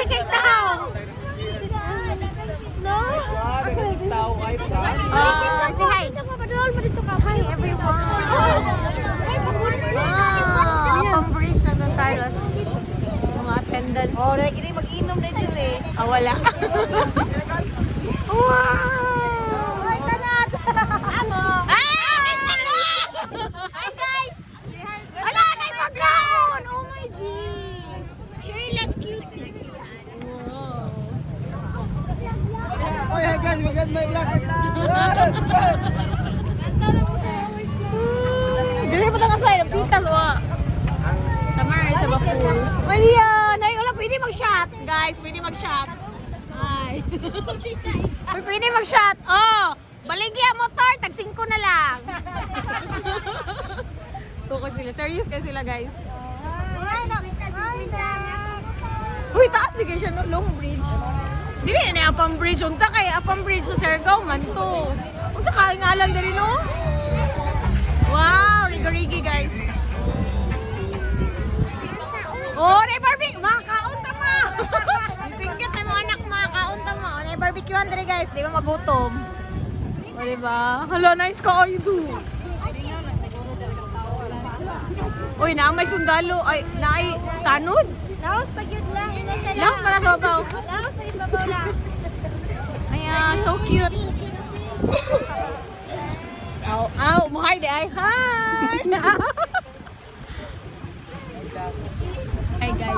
Ay, kay tao. No? Tao ay ba? Say hi. Hi, everyone. Pang-bridge na doon tayo. Mga attendants. Oh, nagkini mag-inom na din eh. Wala. Wow! Ay, tanat! Amo! Hi, guys! Wala na yung pagkaon! Oh my G! Shirley's cute. Wow. Oh, hey guys, magand my vlog. Dili pa tanga sa'yo, pitas o. Tamar, sa bapul. Ay, yan! Ay, wala, pwede mag-shot. Guys, pwede mag-shot. Ay. Uy, pwede mag-shot. Oh! Baligya motor, tag-5 na lang. Tukos sila. Serious kayo sila, guys. Uy, taas di kayo siya no? Long bridge. Dili na apang bridge. Unta kay apang bridge sa Siargao man to. Unta kay ngalan diri no? Wow, riga-rigi guys. Oh, na barbecue. Makakaon ta ma. Singkit na mo anak, makakaon ta mo. Na barbecuean diri guys, di ba magutom. O diba? Hala, nice ka kayo do. Uy, na may sundalo. Ay, naay tanod. Laos pag yun lang, ina siya Laos pala sa babaw. Laos pa yung babaw lang. Ay, so cute. Ow, ow, muhay di ay. Hi! Hi guys.